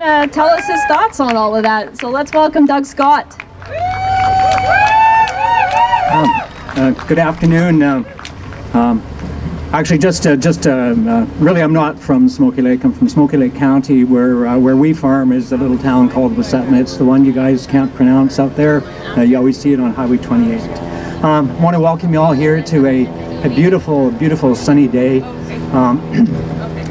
Tell us his thoughts on all of that. So let's welcome Doug Scott. Good afternoon. Actually, really, I'm not from Smoky Lake. I'm from Smoky Lake County, where we farm is a little town called Wasetna. It's the one you guys can't pronounce out there. You always see it on Highway 28. I want to welcome you all here to a beautiful, beautiful sunny day.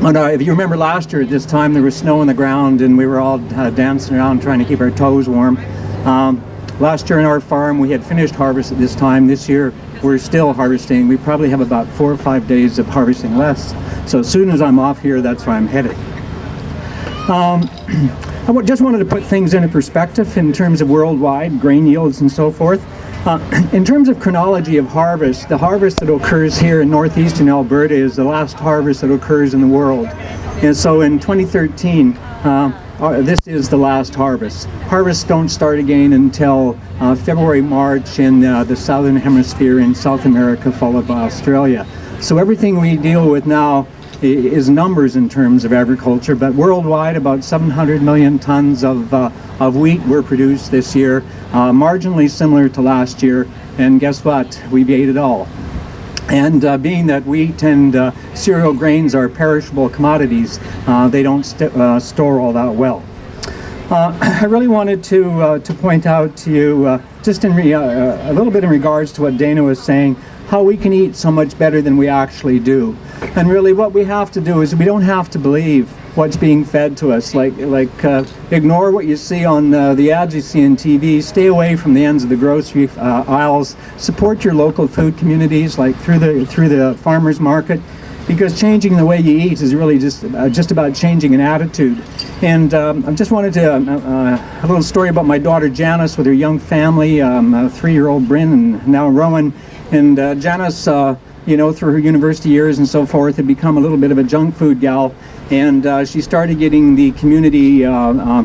If you remember last year at this time, there was snow on the ground and we were all dancing around trying to keep our toes warm. Last year on our farm we had finished harvest at this time. This year we're still harvesting. We probably have about 4 or 5 days of harvesting less. So as soon as I'm off here, that's where I'm headed. I just wanted to put things into perspective in terms of worldwide grain yields and so forth. In terms of chronology of harvest, the harvest that occurs here in northeastern Alberta is the last harvest that occurs in the world. And so in 2013, this is the last harvest. Harvests don't start again until February, March in the southern hemisphere in South America, followed by Australia. So everything we deal with now is numbers in terms of agriculture, but worldwide about 700 million tons of wheat were produced this year, marginally similar to last year, and guess what? We ate it all. And being that wheat and cereal grains are perishable commodities, they don't store all that well. I really wanted to point out to you, just in a little bit in regards to what Dana was saying, how we can eat so much better than we actually do. And really what we have to do is we don't have to believe what's being fed to us. Ignore what you see on the ads you see on TV. Stay away from the ends of the grocery aisles. Support your local food communities, like through the farmers market, because changing the way you eat is really just about changing an attitude. And I just wanted to a little story about my daughter Janice with her young family, a 3-year-old Bryn and now Rowan. And Janice, through her university years and so forth, had become a little bit of a junk food gal. And she started getting the community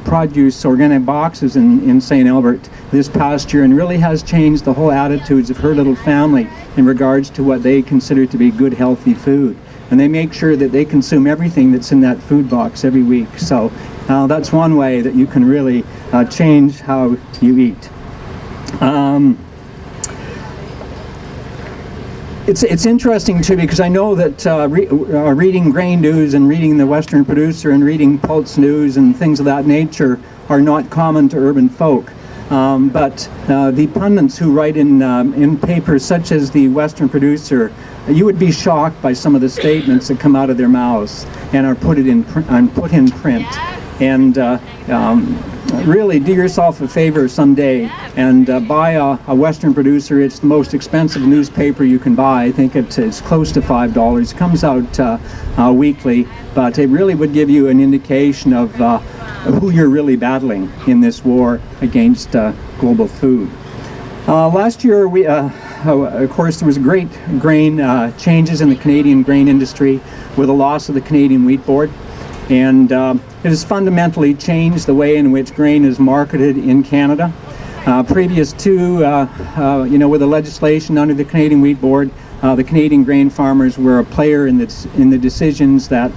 produce organic boxes in St. Albert this past year, and really has changed the whole attitudes of her little family in regards to what they consider to be good, healthy food. And they make sure that they consume everything that's in that food box every week. So that's one way that you can really change how you eat. It's interesting too, because I know that reading grain news and reading the Western Producer and reading Pulse News and things of that nature are not common to urban folk. But the pundits who write in papers such as the Western Producer, you would be shocked by some of the statements that come out of their mouths and are put in print. And really do yourself a favor someday and buy a Western Producer. It's the most expensive newspaper you can buy. I think it's close to $5. It comes out weekly, but it really would give you an indication of who you're really battling in this war against global food. Last year, of course, there was great grain changes in the Canadian grain industry with the loss of the Canadian Wheat Board. And it has fundamentally changed the way in which grain is marketed in Canada. Previous to, with the legislation under the Canadian Wheat Board, the Canadian grain farmers were a player in the decisions that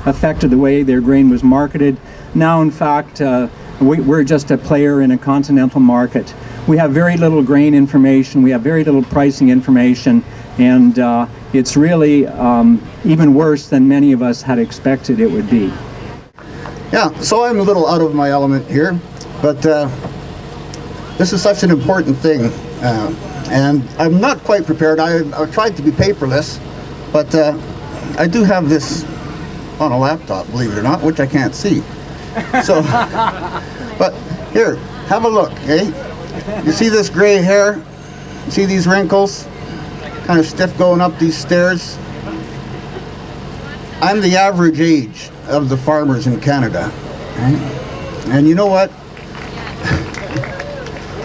affected the way their grain was marketed. Now, in fact, we're just a player in a continental market. We have very little grain information. We have very little pricing information. And it's really even worse than many of us had expected it would be. Yeah, so I'm a little out of my element here, but this is such an important thing, and I'm not quite prepared. I've tried to be paperless, but I do have this on a laptop, believe it or not, which I can't see. So, but here, have a look, eh? You see this gray hair? You see these wrinkles? Kind of stiff going up these stairs. I'm the average age of the farmers in Canada. Right? And you know what?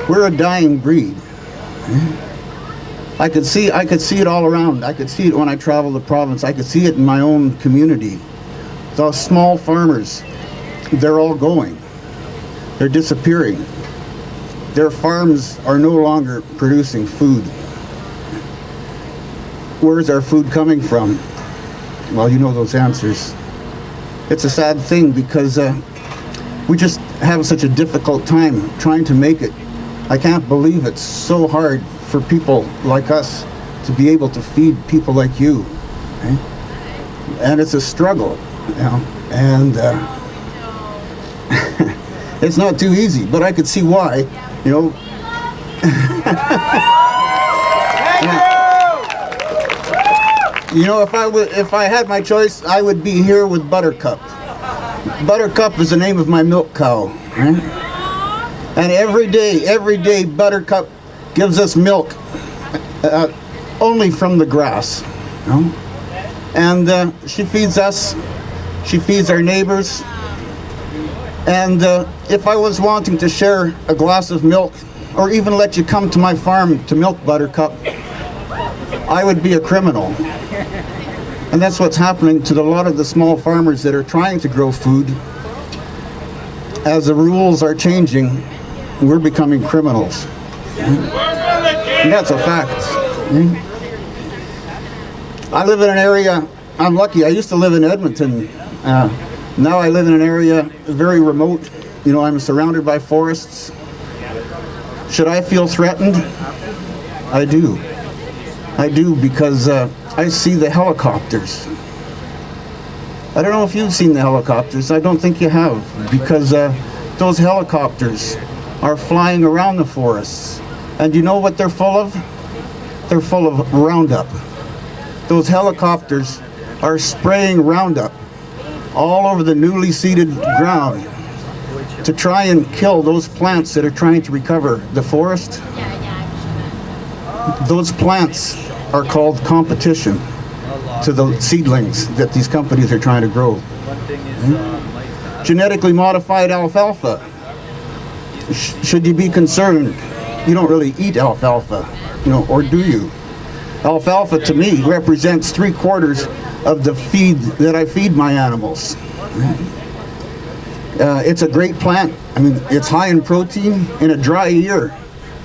We're a dying breed. I could see it all around. I could see it when I travel the province. I could see it in my own community. Those small farmers, they're all going. They're disappearing. Their farms are no longer producing food. Where's our food coming from? Well, you know those answers. It's a sad thing because we just have such a difficult time trying to make it. I can't believe it's so hard for people like us to be able to feed people like you. Okay? And it's a struggle, you know, and it's not too easy, but I could see why, you know. You know, if I had my choice, I would be here with Buttercup. Buttercup is the name of my milk cow, right? And every day Buttercup gives us milk only from the grass, you know? And she feeds us, she feeds our neighbors. And if I was wanting to share a glass of milk, or even let you come to my farm to milk Buttercup, I would be a criminal. And that's what's happening to a lot of the small farmers that are trying to grow food. As the rules are changing, we're becoming criminals. And that's a fact. I live in an area, I'm lucky, I used to live in Edmonton. Now I live in an area very remote. You know, I'm surrounded by forests. Should I feel threatened? I do. I do, because I see the helicopters. I don't know if you've seen the helicopters. I don't think you have, because those helicopters are flying around the forests. And you know what they're full of? They're full of Roundup. Those helicopters are spraying Roundup all over the newly seeded ground to try and kill those plants that are trying to recover the forest. Those plants are called competition to the seedlings that these companies are trying to grow. Genetically modified alfalfa. Should you be concerned? You don't really eat alfalfa, you know, or do you? Alfalfa to me represents 3/4 of the feed that I feed my animals. It's a great plant. I mean, it's high in protein. In a dry year,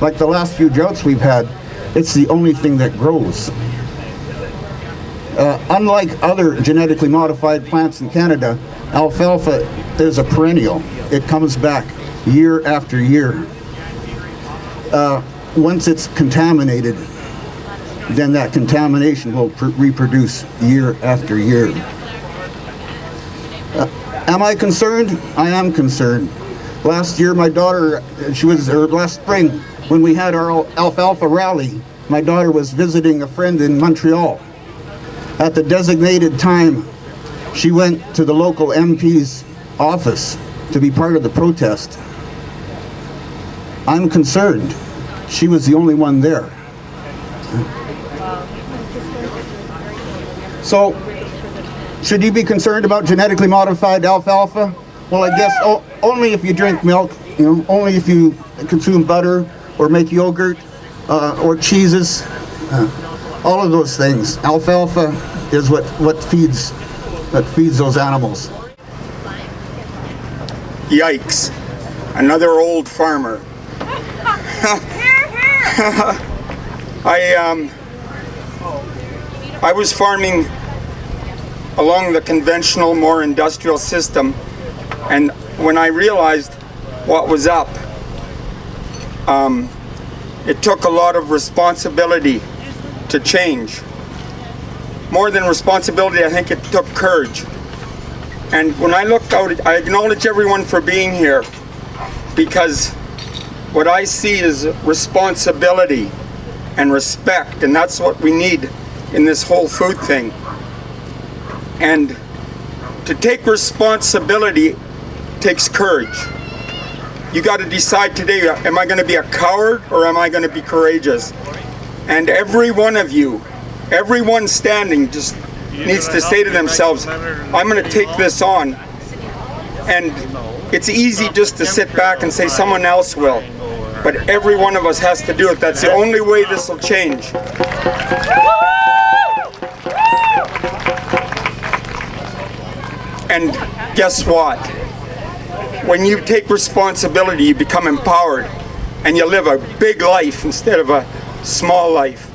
like the last few droughts we've had, it's the only thing that grows. Unlike other genetically modified plants in Canada, alfalfa is a perennial. It comes back year after year. Once it's contaminated, then that contamination will reproduce year after year. Am I concerned? I am concerned. Last year, my daughter, last spring, when we had our alfalfa rally, my daughter was visiting a friend in Montreal. At the designated time, she went to the local MP's office to be part of the protest. I'm concerned. She was the only one there. So, should you be concerned about genetically modified alfalfa? Well, I guess only if you drink milk, you know, only if you consume butter or make yogurt or cheeses, all of those things. Alfalfa is what feeds those animals. Yikes! Another old farmer. I was farming along the conventional, more industrial system, and when I realized what was up, it took a lot of responsibility to change. More than responsibility, I think it took courage. And when I look out, I acknowledge everyone for being here, because what I see is responsibility and respect, and that's what we need in this whole food thing. And to take responsibility takes courage. You got to decide today, am I going to be a coward or am I going to be courageous? And every one of you, everyone standing, just needs to say to themselves, I'm going to take this on. And it's easy just to sit back and say someone else will. But every one of us has to do it. That's the only way this will change. And guess what? When you take responsibility, you become empowered and you live a big life instead of a small life.